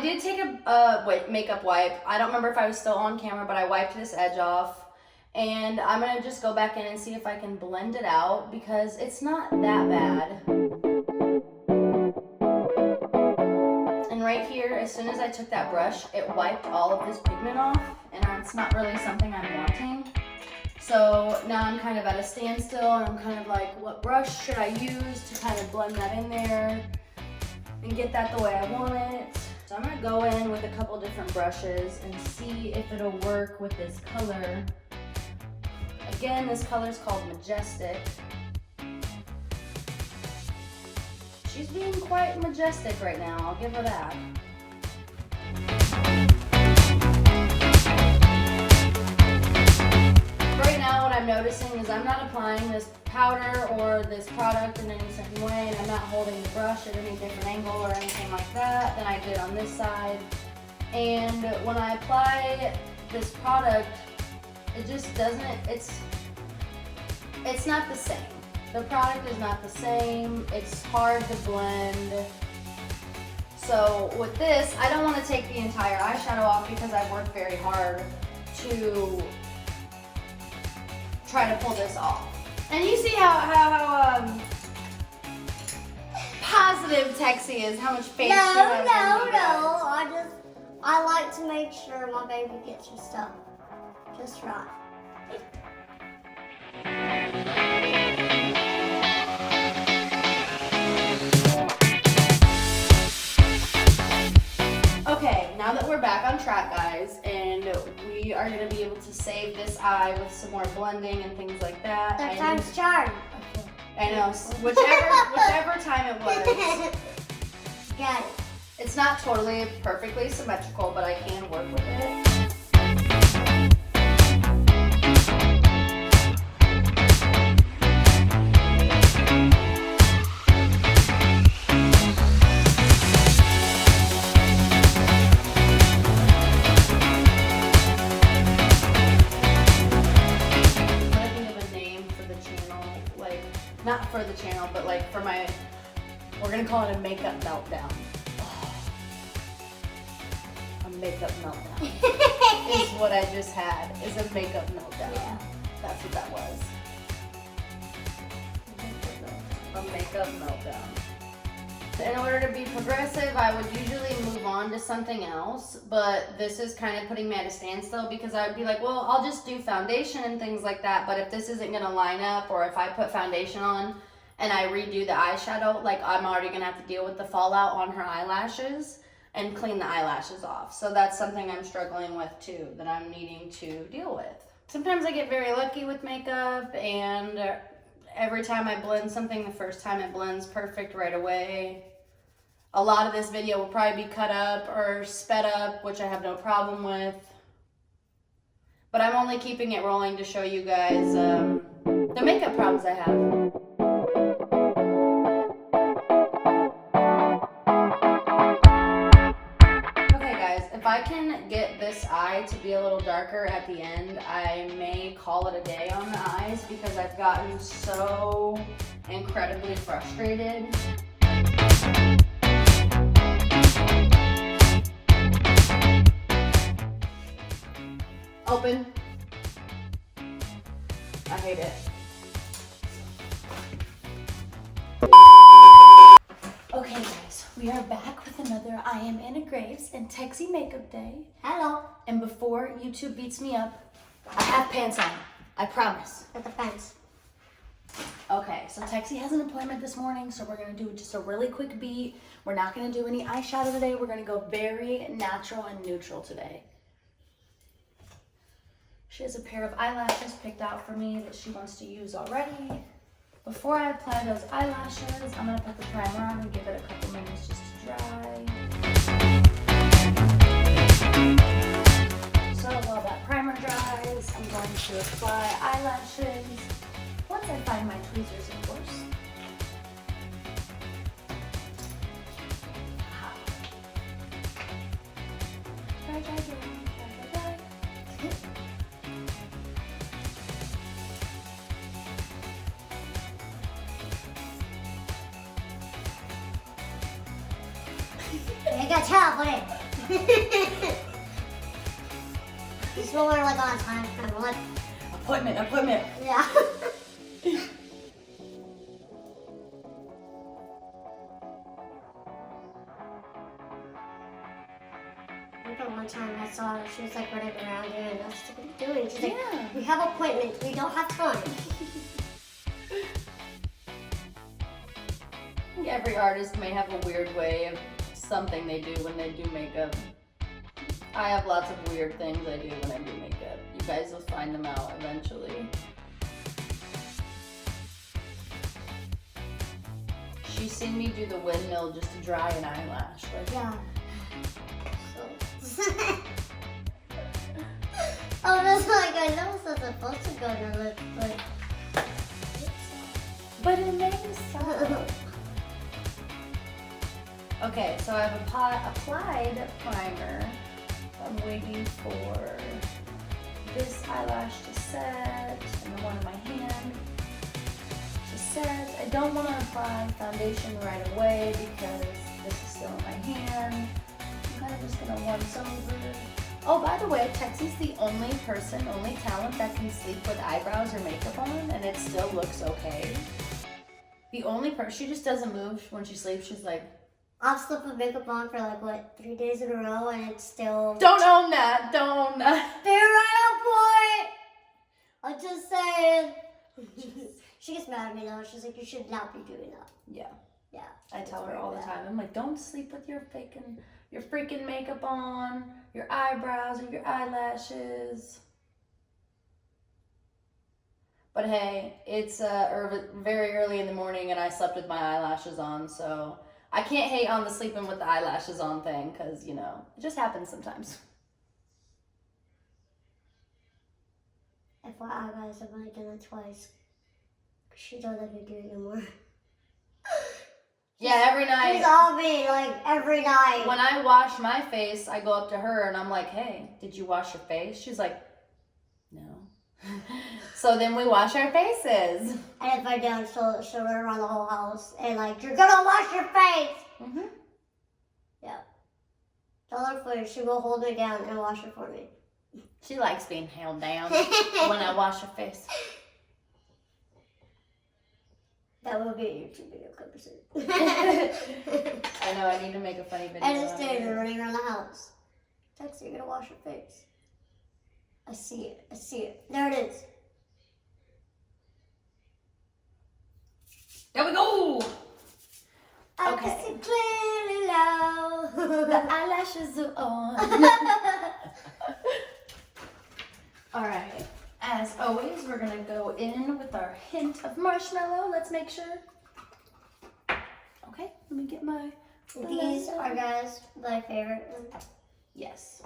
did take a makeup wipe. I don't remember if I was still on camera, but I wiped this edge off. And I'm going to just go back in and see if I can blend it out because it's not that bad. And right here, as soon as I took that brush, it wiped all of this pigment off, and it's not really something I'm wanting. So now I'm kind of at a standstill, and I'm kind of like, what brush should I use to kind of blend that in there and get that the way I want it? So I'm gonna go in with a couple different brushes and see if it'll work with this color. Again, this color is called Majestic. She's being quite majestic right now, I'll give her that. Right now what I'm noticing is I'm not applying this powder or this product in any certain way, and I'm not holding the brush at any different angle or anything like that than I did on this side. And when I apply this product, it just doesn't, it's not the same. The product is not the same. It's hard to blend. So with this, I don't want to take the entire eyeshadow off because I've worked very hard to try to pull this off. And you see how positive Texie is, how much faith she has. No. I like to make sure my baby gets her stuff just right. Okay, now that we're back on track, guys, and we are going to be able to save this eye with some more blending and things like that. Third time's charm. I know, whichever time it was. Got it. It's not totally perfectly symmetrical, but I can work with it. Not for the channel, but like for my, we're gonna call it a makeup meltdown. A makeup meltdown is what I just had, is a makeup meltdown. Yeah. That's what that was. A makeup meltdown. In order to be progressive, I would usually move on to something else, but this is kind of putting me at a standstill because I would be like, well, I'll just do foundation and things like that, but if this isn't gonna line up, or if I put foundation on and I redo the eyeshadow, like I'm already gonna have to deal with the fallout on her eyelashes and clean the eyelashes off. So that's something I'm struggling with too, that I'm needing to deal with. Sometimes I get very lucky with makeup, and every time I blend something, the first time it blends perfect right away. A lot of this video will probably be cut up or sped up, which I have no problem with. But I'm only keeping it rolling to show you guys the makeup problems I have. Okay guys, if I can get this eye to be a little darker at the end, I may call it a day on the eyes because I've gotten so incredibly frustrated. Open. I hate it. Okay guys, we are back with another I Am Anagraves and Texie makeup day. Hello. And before YouTube beats me up, I have pants on. I promise. With the pants. Okay, so Texie has an appointment this morning, so we're gonna do just a really quick beat. We're not gonna do any eyeshadow today. We're gonna go very natural and neutral today. She has a pair of eyelashes picked out for me that she wants to use already. Before I apply those eyelashes, I'm gonna put the primer on and give it a couple minutes just to dry. So while that primer dries, I'm going to apply eyelashes. Once I find my tweezers, of course. Dry, dry, dry, dry, dry, dry. I got top on it. Just when we're like on a time frame, we're like, Appointment. yeah. One time I saw her, she was like running around doing this. What are you doing? She's like, we have appointments, we don't have time. I think every artist may have a weird way of something they do when they do makeup. I have lots of weird things I do when I do makeup. You guys will find them out eventually. She's seen me do the windmill just to dry an eyelash. Like, yeah. Oh, that's like, I know it's not supposed to go to lip, but it makes sense. Okay, so I've applied primer. I'm waiting for this eyelash to set and the one in my hand to set. I don't want to apply foundation right away because this is still in my hand. I'm kind of just going to once over. Oh, by the way, Texie's the only talent that can sleep with eyebrows or makeup on and it still looks okay. The only person, she just doesn't move when she sleeps. She's like, I've slept with makeup on for like, what, 3 days in a row and it's still... Don't own that. They're right on point. I'm just saying. She gets mad at me though. She's like, you should not be doing that. Yeah. Yeah. I tell her all the time. I'm like, don't sleep with your freaking makeup on, your eyebrows or your eyelashes. But hey, it's very early in the morning and I slept with my eyelashes on, so I can't hate on the sleeping with the eyelashes on thing because, you know, it just happens sometimes. FYI guys, I've only done it twice. She don't let me do it anymore. Yeah, every night. She's on me, like, every night. When I wash my face, I go up to her and I'm like, hey, did you wash your face? She's like, no. So then we wash our faces. And if I don't, she'll run around the whole house and like, you're gonna wash your face. Mm-hmm. Yeah. Tell her please, she will hold me down and wash it for me. She likes being held down when I wash her face. That will be a YouTube video clip soon. I know, I need to make a funny video. Anastasia running around the house. Texie, you're gonna wash your face. I see it. There it is. There we go! I Okay. can see clearly now. The eyelashes are on. Alright, as always, we're gonna go in with our hint of marshmallow. Let's make sure. Okay, let me get my... These are, guys, my favorite ones. Yes.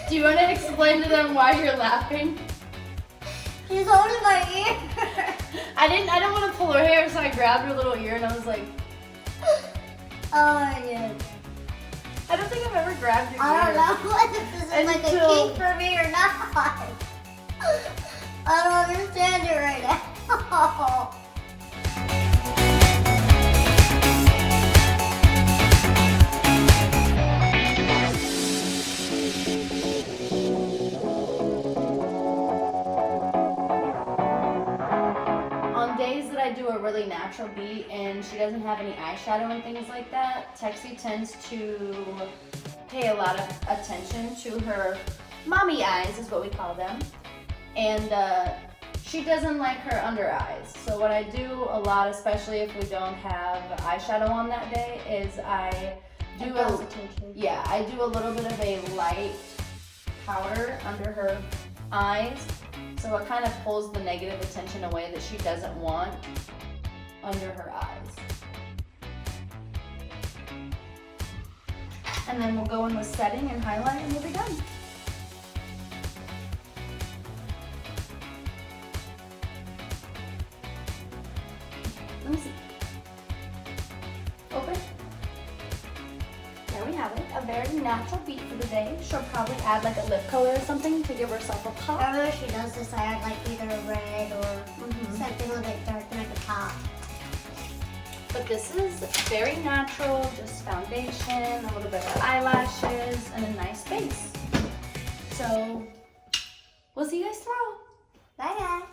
Do you want to explain to them why you're laughing? She's holding my ear. I don't want to pull her hair, so I grabbed her little ear and I was like, Oh my god. I don't think I've ever grabbed your ear. I don't know if this is like a kink for me or not. I don't understand it right now. On days that I do a really natural beat and she doesn't have any eyeshadow and things like that, Texie tends to pay a lot of attention to her mommy eyes, is what we call them. And She doesn't like her under eyes. So what I do a lot, especially if we don't have eyeshadow on that day, is I do I do a little bit of a light powder under her eyes. So it kind of pulls the negative attention away that she doesn't want under her eyes. And then we'll go in with setting and highlight and we'll be done. Let me see. Open. There we have it. A very natural beat for the day. She'll probably add like a lip color or something to give herself a pop. Whenever she does this, I add like either a red or something a little bit dark to make a pop. But this is very natural, just foundation, a little bit of eyelashes, and a nice base. So, we'll see you guys tomorrow. Bye guys.